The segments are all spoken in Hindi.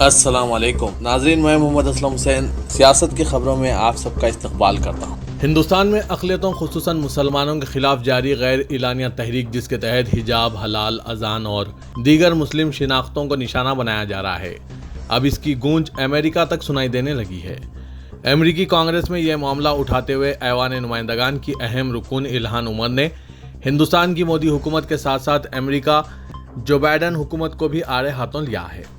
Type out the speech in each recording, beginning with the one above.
अस्सलाम वालेकुम नाजरीन, मैं मोहम्मद असलम हुसैन सियासत की खबरों में आप सबका इस्तकबाल करता हूँ। हिंदुस्तान में अक़लियतों खुसूसन मुसलमानों के खिलाफ जारी गैर इलानिया तहरीक, जिसके तहत हिजाब, हलाल, अजान और दीगर मुस्लिम शिनाख्तों को निशाना बनाया जा रहा है, अब इसकी गूंज अमेरिका तक सुनाई देने लगी है। अमेरिकी कांग्रेस में यह मामला उठाते हुए ऐवान नुमाइंदगान की अहम रुकन इल्हान उमर ने हिंदुस्तान की मोदी हुकूमत के साथ साथ अमेरिका जो बाइडन हुकूमत को भी आड़े हाथों लिया है।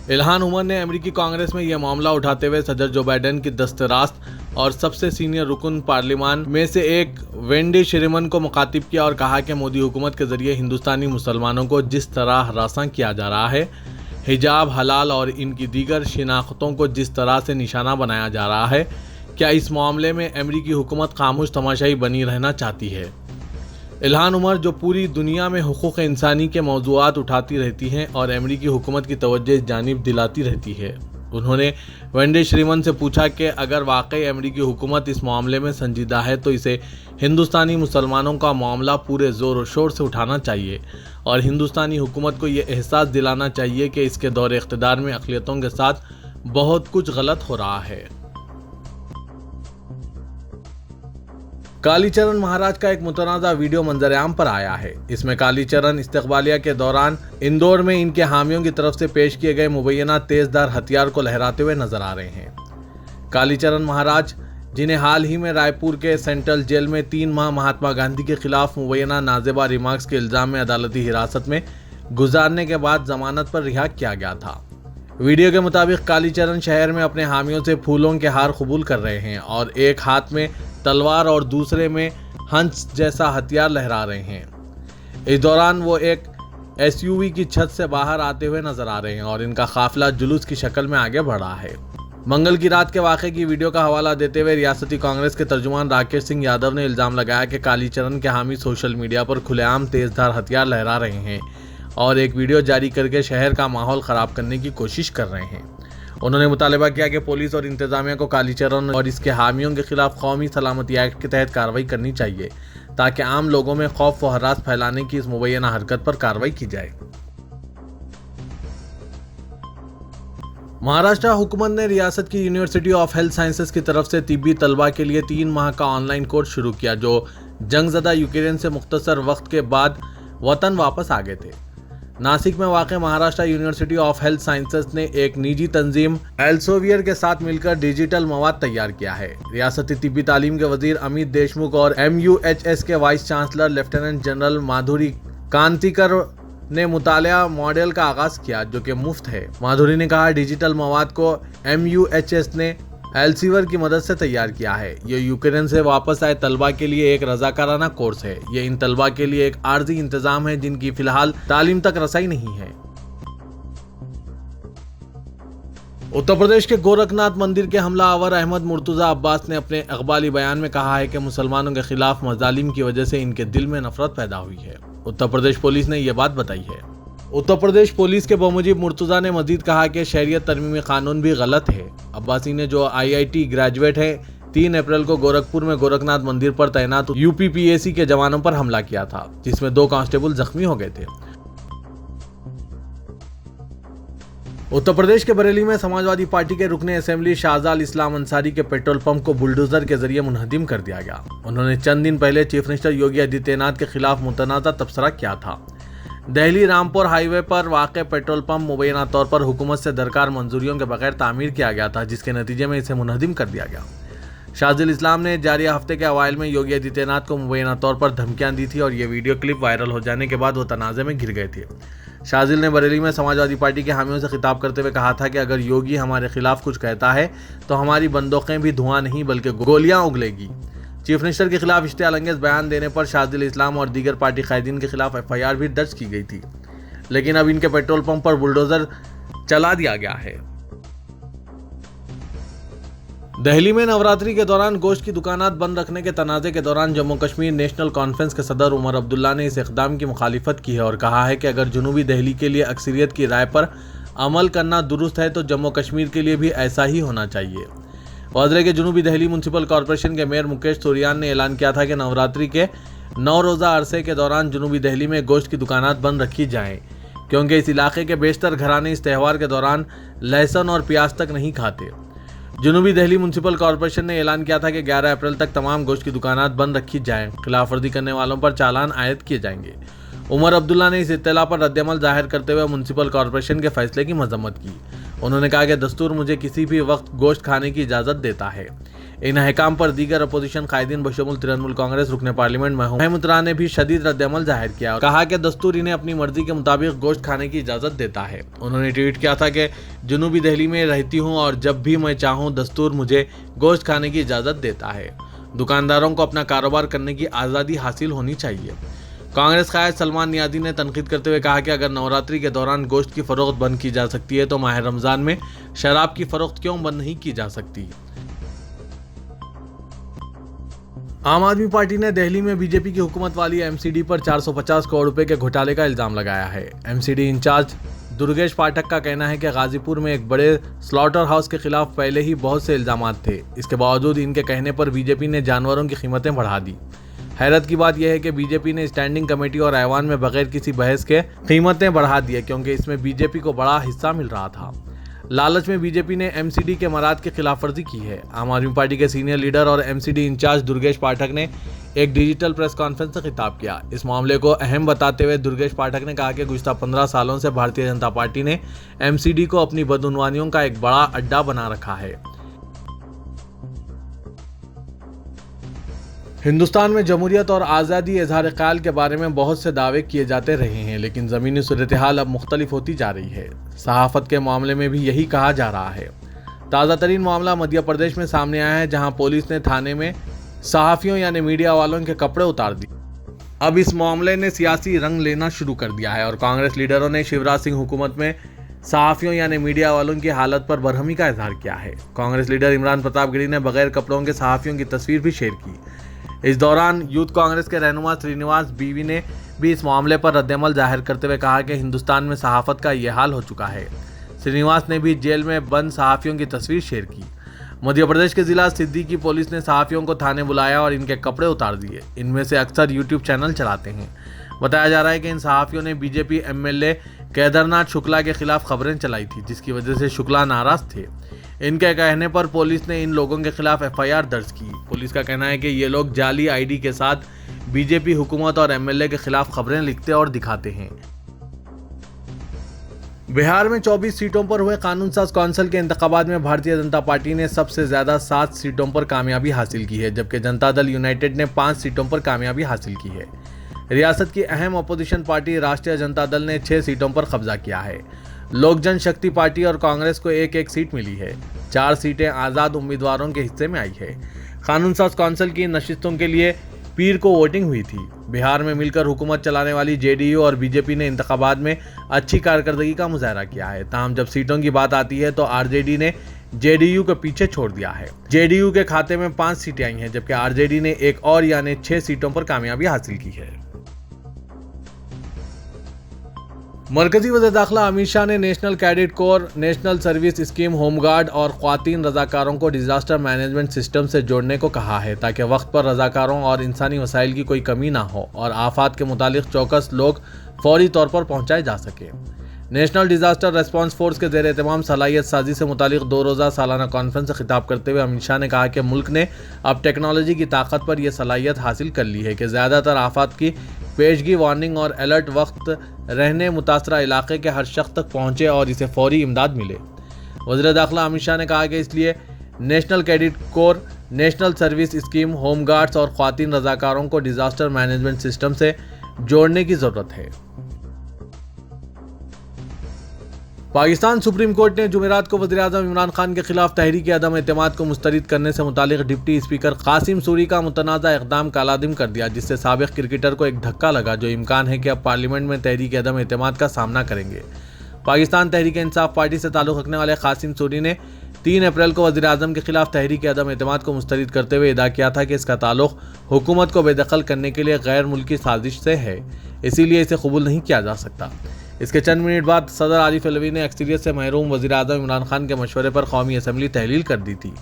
इल्हान उमर ने अमेरिकी कांग्रेस में यह मामला उठाते हुए सदर जो बाइडन की दस्तरास्त और सबसे सीनियर रुकन पार्लियामान में से एक वेंडी शेरिमन को मुखातिब किया और कहा कि मोदी हुकूमत के जरिए हिंदुस्तानी मुसलमानों को जिस तरह हरासा किया जा रहा है, हिजाब, हलाल और इनकी दीगर शिनाख्तों को जिस तरह से निशाना बनाया जा रहा है, क्या इस मामले में अमेरिकी हुकूमत खामोश तमाशाई बनी रहना चाहती है। इल्हान उमर, जो पूरी दुनिया में हुकूक इंसानी के मौज़ूआत उठाती रहती हैं और अमेरिकी हुकूमत की तवज्जो इस जानिब दिलाती रहती है, उन्होंने वेंडी शेरिमन से पूछा कि अगर वाकई अमेरिकी हुकूमत इस मामले में संजीदा है तो इसे हिंदुस्तानी मुसलमानों का मामला पूरे ज़ोर और शोर से उठाना चाहिए और हिंदुस्तानी हुकूमत को ये एहसास दिलाना चाहिए कि इसके दौर इख्तिदार में अक़लियतों के साथ बहुत कुछ गलत हो रहा है। कालीचरण महाराज का एक मुतनाज़ा वीडियो मंजर-ए-आम पर आया है। इसमें कालीचरण इस्तकबालिया के दौरान इंदौर में इनके हामियों की तरफ से पेश किए गए मुबैना तेजदार हथियार को लहराते हुए नजर आ रहे हैं। कालीचरण महाराज, जिन्हें हाल ही में रायपुर के सेंट्रल जेल में 3 माह महात्मा गांधी के खिलाफ मुबैना नाजेबा रिमार्क्स के इल्जाम में अदालती हिरासत में गुजारने के बाद जमानत पर रिहा किया गया था। वीडियो के मुताबिक कालीचरण शहर में अपने हामियों से फूलों के हार कबूल कर रहे हैं और एक हाथ में तलवार और दूसरे में हंस जैसा हथियार लहरा रहे हैं। इस दौरान वो एक एसयूवी की छत से बाहर आते हुए नजर आ रहे हैं और इनका काफिला जुलूस की शक्ल में आगे बढ़ रहा है। मंगल की रात के वाक़े की वीडियो का हवाला देते हुए रियासती कांग्रेस के तर्जुमान राकेश सिंह यादव ने इल्ज़ाम लगाया कि कालीचरण के हामी सोशल मीडिया पर खुलेआम तेजधार हथियार लहरा रहे हैं और एक वीडियो जारी करके शहर का माहौल ख़राब करने की कोशिश कर रहे हैं। उन्होंने मुतालबा किया कि पुलिस और इंतजामिया को कालीचरण और इसके हामियों के खिलाफ कौमी सलामती एक्ट के तहत कार्रवाई करनी चाहिए ताकि आम लोगों में खौफ व हरास फैलाने की इस मुबैना हरकत पर कार्रवाई की जाए। महाराष्ट्र हुकूमत ने रियासत की यूनिवर्सिटी ऑफ हेल्थ साइंसेज की तरफ से तिब्बी तलबा के लिए 3 माह का ऑनलाइन कोर्स शुरू किया, जो जंगज़दा यूक्रेन से मुख्तसर वक्त के बाद वतन वापस आ गए थे। नासिक में वाक़ Maharashtra university of health sciences ने एक निजी तंजीम एल्सेवियर के साथ मिलकर डिजिटल मवाद तैयार किया है। रियासती तिब्बी तालीम के वजीर अमित देशमुख और MUHS के वाइस चांसलर लेफ्टिनेंट जनरल माधुरी कांतिकर ने मुतालिया मॉडल का आगाज़ किया, जो कि मुफ्त है। माधुरी ने कहा, डिजिटल मवाद को MUHS ने एल्सेवियर की मदद से तैयार किया है। ये यूक्रेन से वापस आए तलबा के लिए एक रजाकाराना कोर्स है। ये इन तलबा के लिए एक आर्जी इंतजाम है जिनकी फिलहाल तालीम तक रसाई नहीं है। उत्तर प्रदेश के गोरखनाथ मंदिर के हमलावर अहमद मुर्तजा अब्बास ने अपने अखबारी बयान में कहा है कि मुसलमानों के खिलाफ मजालिम की वजह से इनके दिल में नफरत पैदा हुई है। उत्तर प्रदेश पुलिस ने यह बात बताई है। उत्तर प्रदेश पुलिस के बमुजिब मुर्तजा ने मजीद कहा कि शरीयत तरमीमी कानून भी गलत है। अब्बासी ने, जो IIT ग्रेजुएट है, 3 अप्रैल को गोरखपुर में गोरखनाथ मंदिर पर तैनात UPPAC के जवानों पर हमला किया था, जिसमें 2 कांस्टेबल जख्मी हो गए थे। उत्तर प्रदेश के बरेली में समाजवादी पार्टी के रुकने असेंबली शाहजाल इस्लाम अंसारी के पेट्रोल पंप को बुलडोजर के जरिए मुनहदिम कर दिया गया। उन्होंने चंद दिन पहले चीफ मिनिस्टर योगी आदित्यनाथ के खिलाफ मुतनाज़ा तबसरा किया था। दिल्ली रामपुर हाईवे पर वाक़ पेट्रोल पंप मुबैना तौर पर हुकूमत से दरकार मंजूरियों के बगैर तामीर किया गया था, जिसके नतीजे में इसे मुनहदिम कर दिया गया। शाहजाल इस्लाम ने जारी हफ्ते के अवाइल में योगी आदित्यनाथ को मुबैना तौर पर धमकियां दी थी और ये वीडियो क्लिप वायरल हो जाने के बाद वो तनाज़े में घिर गए थे। शाहजाल ने बरेली में समाजवादी पार्टी के हामियों से खिताब करते हुए कहा था कि अगर योगी हमारे खिलाफ कुछ कहता है तो हमारी बंदूकें भी धुआं नहीं बल्कि गोलियां उगलेगी। चीफ मिनिस्टर के खिलाफ इश्तियाल अंगेज बयान देने पर शाहजाल इस्लाम और दीगर पार्टी कायदीन के खिलाफ FIR भी दर्ज की गई थी, लेकिन अब इनके पेट्रोल पंप पर बुलडोजर चला दिया गया है। दिल्ली में नवरात्रि के दौरान गोश्त की दुकानात बंद रखने के तनाज़े के दौरान जम्मू कश्मीर नेशनल कॉन्फ्रेंस के सदर उमर अब्दुल्ला ने इस इक़दाम की मुखालिफत की है और कहा है कि अगर जनूबी दिल्ली के लिए अक्सरियत की राय पर अमल करना दुरुस्त है तो जम्मू कश्मीर के लिए भी ऐसा ही होना चाहिए। वाज़ेह के जनूबी दिल्ली म्यूनसिपल कॉरपोरेशन के मेयर मुकेश तुरियान ने ऐलान किया था कि नवरात्रि के 9 रोज़ा अरसे के दौरान जनूबी दिल्ली में गोश्त की दुकानात बंद रखी जाएं, क्योंकि इस इलाके के बेशतर घराने इस त्यौहार के दौरान लहसुन और प्याज तक नहीं खाते। जनूबी दिल्ली म्यूनिसिपल कॉरपोरेशन ने ऐलान किया था कि 11 अप्रैल तक तमाम गोश्त की दुकानात बंद रखी जाएं, खिलाफवर्जी करने वालों पर चालान आयद किए जाएंगे। उमर अब्दुल्ला ने इस इत्तला पर रद्दअमल जाहिर करते हुए म्यूनिसिपल कॉरपोरेशन के फैसले की मजम्मत की। उन्होंने कहा कि दस्तूर मुझे किसी भी वक्त गोश्त खाने की इजाज़त देता है। इन अहकाम पर दीगर अपोजिशन कायदीन बशमूल तृणमूल कांग्रेस रुकने पार्लियामेंट महमूद तरा ने भी शदीद रद्दअमल जाहिर किया और कहा कि दस्तूर इन्हें अपनी मर्जी के मुताबिक गोश्त खाने की इजाज़त देता है। उन्होंने ट्वीट किया था कि जनूबी दिल्ली में रहती हूँ और जब भी मैं चाहूँ दस्तूर मुझे गोश्त खाने की इजाज़त देता है। दुकानदारों को अपना कारोबार करने की आज़ादी हासिल होनी चाहिए। कांग्रेस कायद सलमान नियाज़ी ने तनकीद करते हुए कहा कि अगर नवरात्रि के दौरान गोश्त की फरोख्त बंद की जा सकती है तो माह रमज़ान में शराब की फरोख्त क्यों बंद नहीं की जा सकती। आम आदमी पार्टी ने दिल्ली में बीजेपी की हुकूमत वाली एमसीडी पर 450 करोड़ रुपए के घोटाले का इल्जाम लगाया है। एमसीडी इंचार्ज दुर्गेश पाठक का कहना है कि गाजीपुर में एक बड़े स्लॉटर हाउस के खिलाफ पहले ही बहुत से इल्जामात थे। इसके बावजूद इनके कहने पर बीजेपी ने जानवरों की कीमतें बढ़ा दी। हैरत की बात यह है कि बीजेपी ने स्टैंडिंग कमेटी और ऐवान में बगैर किसी बहस के कीमतें बढ़ा दी क्योंकि इसमें बीजेपी को बड़ा हिस्सा मिल रहा था। लालच में बीजेपी ने एमसीडी के मराद की खिलाफवर्जी की है। आम आदमी पार्टी के सीनियर लीडर और एमसीडी इंचार्ज दुर्गेश पाठक ने एक डिजिटल प्रेस कॉन्फ्रेंस से खिताब किया। इस मामले को अहम बताते हुए दुर्गेश पाठक ने कहा कि गुज़श्ता 15 सालों से भारतीय जनता पार्टी ने एमसीडी को अपनी बदउनवानियों का एक बड़ा अड्डा बना रखा है। हिंदुस्तान में जमहूरियत और आज़ादी इज़हार ख्याल के बारे में बहुत से दावे किए जाते रहे हैं, लेकिन ज़मीनी सूरत हाल अब मुख्तलिफ होती जा रही है। सहाफ़त के मामले में भी यही कहा जा रहा है। ताज़ा तरीन मामला मध्य प्रदेश में सामने आया है, जहां पुलिस ने थाने में सहाफ़ियों यानी मीडिया वालों के कपड़े उतार दिए। अब इस मामले ने सियासी रंग लेना शुरू कर दिया है और कांग्रेस लीडरों ने शिवराज सिंह हुकूमत में सहाफ़ियों यानी मीडिया वालों की हालत पर बरहमी का इजहार किया है। कांग्रेस लीडर इमरान प्रताप गिरी ने बगैर कपड़ों के सहाफ़ियों की तस्वीर भी शेयर की। इस दौरान यूथ कांग्रेस के रहनुमा श्रीनिवास बीवी ने भी इस मामले पर रद्दअमल जाहिर करते हुए कहा कि हिंदुस्तान में सहाफ़त का ये हाल हो चुका है। श्रीनिवास ने भी जेल में बंद सहाफ़ियों की तस्वीर शेयर की। मध्य प्रदेश के जिला सिद्दी की पुलिस ने सहाफ़ियों को थाने बुलाया और इनके कपड़े उतार दिए। इनमें से अक्सर यूट्यूब चैनल चलाते हैं। बताया जा रहा है कि इन सहाफ़ियों ने बीजेपी एमएलए केदारनाथ शुक्ला के खिलाफ खबरें चलाई थी, जिसकी वजह से शुक्ला नाराज थे। इनके कहने पर पुलिस ने इन लोगों के खिलाफ एफआईआर दर्ज की। पुलिस का कहना है कि ये लोग जाली आईडी के साथ बीजेपी हुकूमत और एमएलए के खिलाफ खबरें लिखते और दिखाते हैं। बिहार में 24 सीटों पर हुए कानून साज कौंसिल के इंतखाबात में भारतीय जनता पार्टी ने सबसे ज्यादा 7 सीटों पर कामयाबी हासिल की है, जबकि जनता दल यूनाइटेड ने 5 सीटों पर कामयाबी हासिल की है। रियासत की अहम अपोजिशन पार्टी राष्ट्रीय जनता दल ने 6 सीटों पर कब्जा किया है। लोक जनशक्ति पार्टी और कांग्रेस को एक एक सीट मिली है। 4 सीटें आज़ाद उम्मीदवारों के हिस्से में आई है। कानून साज कौंसिल की नशिस्तों के लिए पीर को वोटिंग हुई थी। बिहार में मिलकर हुकूमत चलाने वाली जेडीयू और बीजेपी ने इंतखाबात में अच्छी कारकर्दगी का मुजाहरा किया है। ताहम जब सीटों की बात आती है तो आरजेडी ने जेडीयू को पीछे छोड़ दिया है। जेडीयू के खाते में 5 सीटें आई हैं, जबकि आरजेडी ने एक और यानी 6 सीटों पर कामयाबी हासिल की है। मरकजी वज़ीर दाखिला अमित शाह ने national cadet corps, national service scheme, home guard और ख्वातीन रजाकारों को डिजास्टर मैनेजमेंट सिस्टम से जोड़ने को कहा है, ताकि वक्त पर रजाकारों और इंसानी वसाइल की कोई कमी ना हो और आफात के मुतालिक चौकस लोग फौरी तौर पर पहुँचाए जा सके। नेशनल डिजास्टर रेस्पॉन्स फोर्स के ज़ेर एहतमाम सलाहियत साजी से मुतालिक 2 रोज़ा सालाना कॉन्फ्रेंस से खिताब करते हुए अमित शाह ने कहा कि मुल्क ने अब टेक्नोलॉजी की ताकत पर यह सलाहियत हासिल कर ली है कि ज़्यादातर आफात की पेशगी, वार्निंग और अलर्ट वक्त रहने मुतासरा इलाके के हर शख्स तक पहुँचे और इसे फौरी इमदाद मिले। वज़ीर दाखिला अमित शाह ने कहा कि इसलिए national cadet corps, national service scheme, home guards और ख्वातीन रजाकारों को डिजास्टर मैनेजमेंट सिस्टम से जोड़ने की ज़रूरत है। पाकिस्तान सुप्रीम कोर्ट ने जुमेरात को वज़ीर-ए-आज़म इमरान खान के खिलाफ तहरीक अदम एतमाद को मुस्तरद करने से मुतालिक डिप्टी स्पीकर कासिम सूरी का मुतनाज़ा इक़दाम कालादिम कर दिया, जिससे साबिक़ क्रिकेटर को एक धक्का लगा, जो इम्कान है कि अब पार्लियामेंट में तहरीक अदम एतमाद का सामना करेंगे। पाकिस्तान तहरीक इंसाफ पार्टी से ताल्लुक़ रखने वाले कासिम सूरी ने 3 अप्रैल को वज़ीर-ए-आज़म के खिलाफ तहरीक अदम एतमाद को मुस्तरद करते हुए इदा किया था कि इसका ताल्लुक़ हुकूमत को बेदखल करने के लिए गैर मुल्की साजिश से है, इसीलिए इसे कबूल नहीं किया जा सकता। इसके चंद मिनट बाद सदर आरिफ अलवी ने अक्सरियत से महरूम वज़ीर-ए-आज़म इमरान खान के मशवरे पर कौमी असम्बली तहलील कर दी थी।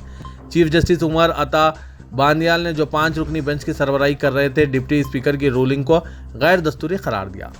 चीफ जस्टिस उमर अता बांदियाल ने, जो 5 रुकनी बेंच की सरबराही कर रहे थे, डिप्टी स्पीकर की रूलिंग को गैर दस्तूरी करार दिया।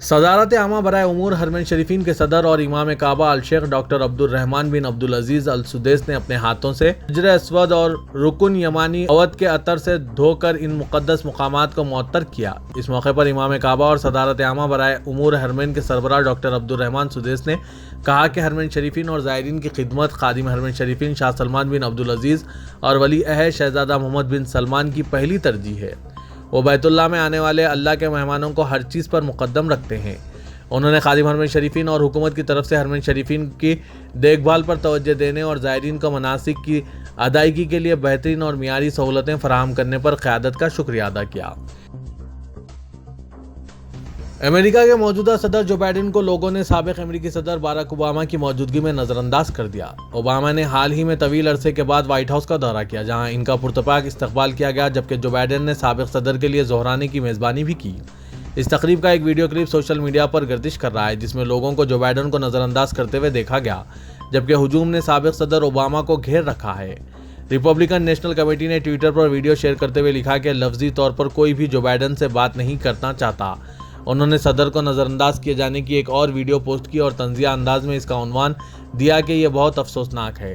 सदारत आमा बराए उमूर हरमैन शरीफीन के सदर और इमाम काबा अल शेख डॉक्टर अब्दुल रहमान बिन अब्दुल अजीज अल सुदैस ने अपने हाथों से हजर अस्वद और रुकुन यमानी अवध के अतर से धोकर इन मुकद्दस मुकामात को मुअत्तर किया। इस मौके पर इमाम काबा और सदारत आमा बराए उमूर हरमैन के सरबराह डॉक्टर अब्दुल रहमान सुदैस ने कहा कि हरमैन शरीफीन और ज़ायरीन की खिदमत खादिम हरमैन शरीफीन शाह सलमान बिन अब्दुल अजीज़ और वली अहद शहजादा मोहम्मद बिन सलमान की पहली तरजीह है। वो बैतुल्लाह में आने वाले अल्लाह के मेहमानों को हर चीज़ पर मुकद्दम रखते हैं। उन्होंने खादिम हरमैन शरीफीन और हुकूमत की तरफ से हरमैन शरीफीन की देखभाल पर तवज्जो देने और ज़ायरीन को मनासिक की अदायगी के लिए बेहतरीन और मियारी सहूलतें फराहम करने पर क़यादत का शुक्रिया अदा किया। अमेरिका के मौजूदा सदर जो बाइडेन को लोगों ने साबिक अमेरिकी सदर बाराक ओबामा की मौजूदगी में नज़रअंदाज कर दिया। ओबामा ने हाल ही में तवील अरसे के बाद व्हाइट हाउस का दौरा किया, जहां इनका पुरतपाक इस्तकबाल किया गया, जबकि जो बाइडेन ने साबिक सदर के लिए ज़ोहराने की मेज़बानी भी की। इस तकरीब का एक वीडियो क्लिप सोशल मीडिया पर गर्दिश कर रहा है, जिसमें लोगों को जो बाइडेन को नज़रअंदाज करते हुए देखा गया, जबकि हुजूम ने साबिक सदर ओबामा को घेर रखा है। रिपब्लिकन नेशनल कमेटी ने ट्विटर पर वीडियो शेयर करते हुए लिखा कि लफ्जी तौर पर कोई भी जो बाइडेन से बात नहीं करना चाहता। उन्होंने सदर को नज़रअंदाज किए जाने की एक और वीडियो पोस्ट की और तंजिया अंदाज में इसका उन्वान दिया कि यह बहुत अफसोसनाक है।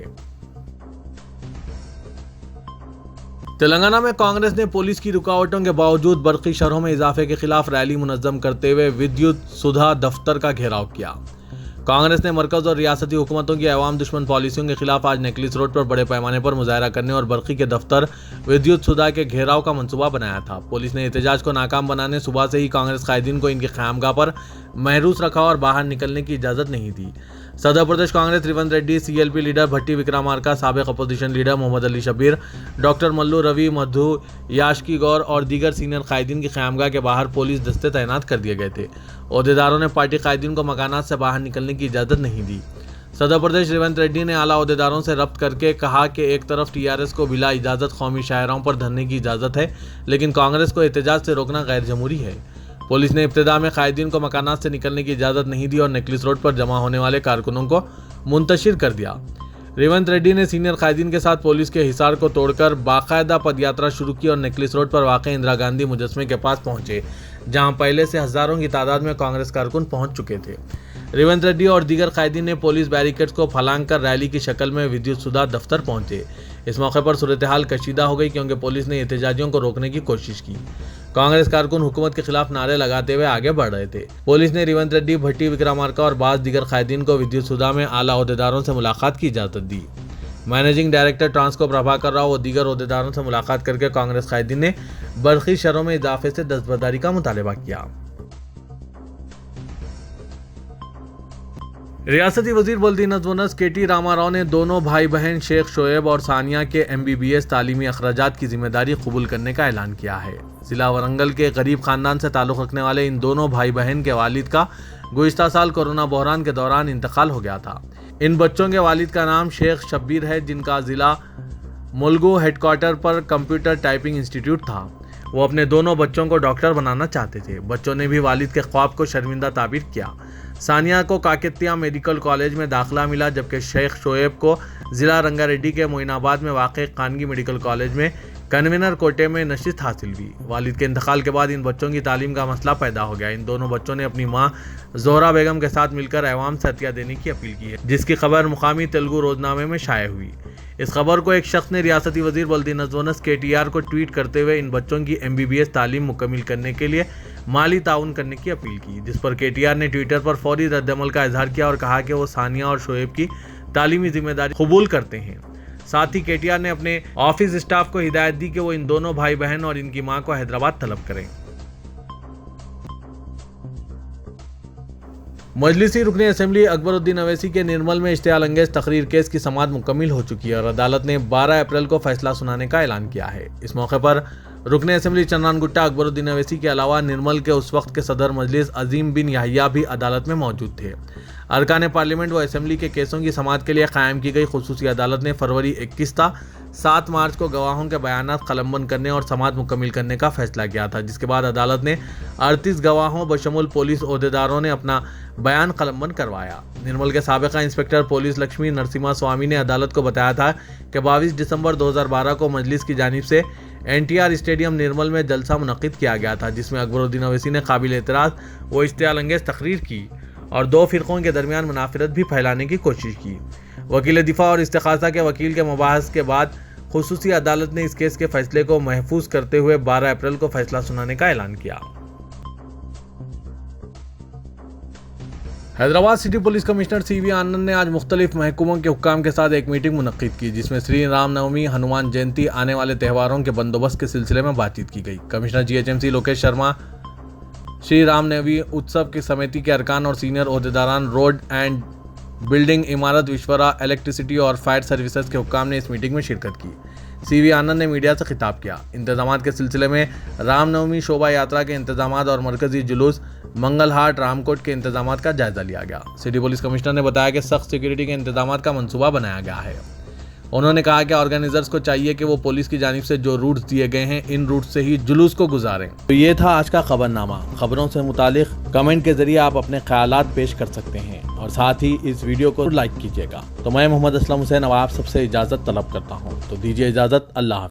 तेलंगाना में कांग्रेस ने पुलिस की रुकावटों के बावजूद बरकी शरहों में इजाफे के खिलाफ रैली मुनज़्ज़म करते हुए विद्युत सुधा दफ्तर का घेराव किया। कांग्रेस ने मरकज और रियासती हुकूमतों की अवाम दुश्मन पॉलिसियों के खिलाफ आज नेकलिस रोड पर बड़े पैमाने पर मुजाहरा करने और बरकी के दफ्तर विद्युत सुधा के घेराव का मंसूबा बनाया था। पुलिस ने एहतजाज को नाकाम बनाने सुबह से ही कांग्रेस कायदीन को इनके क़यामगाह पर महरूस रखा और बाहर निकलने की इजाज़त नहीं दी। सदर Pradesh Congress Revanth Reddy, CLP leader Bhatti Vikramarka, साबिक opposition leader Mohammed Ali Shabbir, doctor Mallu Ravi, Madhu Yashki Goud और दीगर सीनियर कायदीन की क़यामगाह के बाहर पुलिस दस्ते तैनात कर दिए गए थे। ओहदेदारों ने पार्टी कायदीन को मकानात से बाहर निकलने की इजाज़त नहीं दी। सदर प्रदेश रेवंत रेड्डी ने आला ओहदेदारों से रब्त करके कहा कि एक तरफ TRS को बिला इजाज़त कौमी शायराओं पर धरने की इजाज़त है, लेकिन कांग्रेस को एहतजाज से रोकना गैर जमहूरी है। पुलिस ने इब्तिदा में कायदीन को मकानात से निकलने की इजाज़त नहीं दी और नेकलिस रोड पर जमा होने वाले कारकुनों को मुंतशिर कर दिया। रेवंत रेड्डी ने सीनियर कायदीन के साथ पुलिस के हिसार को तोड़कर बाकायदा पदयात्रा शुरू की और नेकलिस रोड पर वाक़ इंदिरा गांधी मुजस्मे के पास पहुंचे, जहां पहले से हज़ारों की तादाद में कांग्रेस कारकुन पहुंच चुके थे। रेवंत रेड्डी और दीगर कायदीन ने पुलिस बैरिकेड्स को फलांग कर रैली की शक्ल में विद्युत सुधा दफ्तर पहुंचे। इस मौके पर सूरत हाल कशीदा हो गई, क्योंकि पुलिस ने एहतजाजियों को रोकने की कोशिश की। कांग्रेस कारकुन हुकूमत के खिलाफ नारे लगाते हुए आगे बढ़ रहे थे। पुलिस ने रेवंत रेड्डी, भट्टी विक्रमार्का और बाज़ दीगर कायदीन को विद्युत सुधा में आला ओहदेदारों से मुलाकात की इजाज़त दी। मैनेजिंग डायरेक्टर ट्रांसको प्रभाकर राव और दीगर ओहदेदारों से मुलाकात करके कांग्रेस कायदीन ने बरकी शरहों में इजाफे से दस्तबरदारी का मुतालबा किया। रियासती वजीर बल्दी नज़्म KT रामाराव ने दोनों भाई बहन शेख शोएब और सानिया के MBBS तालीमी अखराजात की जिम्मेदारी कबूल करने का ऐलान किया है। जिला वरंगल के गरीब खानदान से ताल्लुक़ रखने वाले इन दोनों भाई बहन के वालिद का गुज़िश्ता साल कोरोना बहरान के दौरान इंतकाल हो गया था। इन बच्चों के वालिद का नाम शेख शब्बीर है, जिनका जिला मुलगू हेडक्वार्टर पर कंप्यूटर टाइपिंग इंस्टीट्यूट था। वो अपने दोनों बच्चों को डॉक्टर बनाना चाहते थे। बच्चों ने भी वालिद के ख्वाब को शर्मिंदा ताबीर किया। सानिया को काकतिया मेडिकल कॉलेज में दाखिला मिला, जबकि शेख शोएब को ज़िला रंगारेड्डी के मोइनाबाद में वाक़ खानगी मेडिकल कॉलेज में कन्वीनर कोटे में नशिस्त हासिल हुई। वालिद के इंतकाल के बाद इन बच्चों की तालीम का मसला पैदा हो गया। इन दोनों बच्चों ने अपनी मां जोहरा बेगम के साथ मिलकर अवाम से हत्या देने की अपील की है, जिसकी खबर मुकामी तेलुगु रोजनामे में शाये हुई। इस खबर को एक शख्स ने रियासती वजीर बल्दी नज़्म KTR को ट्वीट करते हुए इन बच्चों की MBBS तालीम मुकम्मिल करने के लिए माली ताउन करने की अपील की, जिस पर KTR ने ट्विटर पर फौरी रद्दअमल का इजहार किया और कहा कि वो सानिया और शोएब की तालीमी जिम्मेदारी कबूल करते हैं। साथ ही KTR ने अपने ऑफिस स्टाफ को हिदायत दी कि वो इन दोनों भाई बहन और इनकी मां को हैदराबाद तलब करें। मजलिसी रुकने असेंबली अकबरुद्दीन अवैसी के निर्मल में इश्तियाल अंगेज तकरीर केस की समाअत मुकम्मिल हो चुकी है और अदालत ने 12 अप्रैल को फैसला सुनाने का ऐलान किया है। इस मौके पर रुकने असेंबली चन्नान गुट्टा अकबरुद्दीन अवैसी के अलावा निर्मल के उस वक्त के सदर मजलिस अजीम बिन याहिया भी अदालत में मौजूद थे। अरकान पार्लियामेंट व असेंबली के केसों की समाअत के लिए कायम की गई खुसूसी अदालत ने फरवरी 21 था 7 मार्च को गवाहों के बयानात कलमबंद करने और समाअत मुकम्मिल करने का फैसला किया था, जिसके बाद अदालत ने 38 गवाहों बशमुल पुलिस ओहदेदारों ने अपना बयान कलमबंद करवाया। निर्मल के साबिका इंस्पेक्टर पुलिस लक्ष्मी नरसिम्हा स्वामी ने अदालत को बताया था कि 22 दिसंबर 2012 को मजलिस की जानिब से NTR स्टेडियम निर्मल में जलसा मुनक्किद किया गया था, जिसमें अकबरुद्दीन ओवैसी ने काबिल एतराज़ व इश्तियाल अंगेज़ तकरीर की और दो फ़िरक़ों के दरमियान मुनाफरत भी फैलाने की कोशिश की। वकील दिफा और इस्तिग़ासा के वकील के मुबाहस के बाद खुसूसी अदालत ने इस केस के फैसले को महफूज करते हुए 12 अप्रैल को फैसला सुनाने का ऐलान किया। Hyderabad city police commissioner CV आनंद ने आज मुख्तलिफ महकमों के हुक्काम के साथ एक मीटिंग मुनक्किद की, जिसमें श्री रामनवमी, हनुमान जयंती, आने वाले त्योहारों के बंदोबस्त के सिलसिले में बातचीत की गई। कमिश्नर GHMC लोकेश शर्मा श्री रामनवमी उत्सव की समिति के अरकान और सीनियर ओहदेदारान रोड एंड बिल्डिंग, इमारत, विश्वरा, इलेक्ट्रिसिटी और फायर सर्विसेज के हुक्काम ने इस मीटिंग में शिरकत की। CV आनंद ने मीडिया से खिताब किया। इंतजामात के सिलसिले में रामनवमी शोभा यात्रा के इंतजामात और मरकजी जुलूस, मंगल हाट, रामकोट के इंतजामात का जायजा लिया गया। सिटी पुलिस कमिश्नर ने बताया कि सख्त सिक्योरिटी के इंतजामात का मंसूबा बनाया गया है। उन्होंने कहा कि ऑर्गेनाइजर्स को चाहिए कि वो पुलिस की जानिब से जो रूट्स दिए गए हैं, इन रूट से ही जुलूस को गुजारें। तो ये था आज का खबरनामा। खबरों से मुतालिक कमेंट के जरिए आप अपने ख्यालात पेश कर सकते हैं और साथ ही इस वीडियो को लाइक कीजिएगा। तो मैं मोहम्मद असलम हुसैन अब आप सबसे इजाज़त तलब करता हूँ। तो दीजिए इजाज़त। अल्लाह।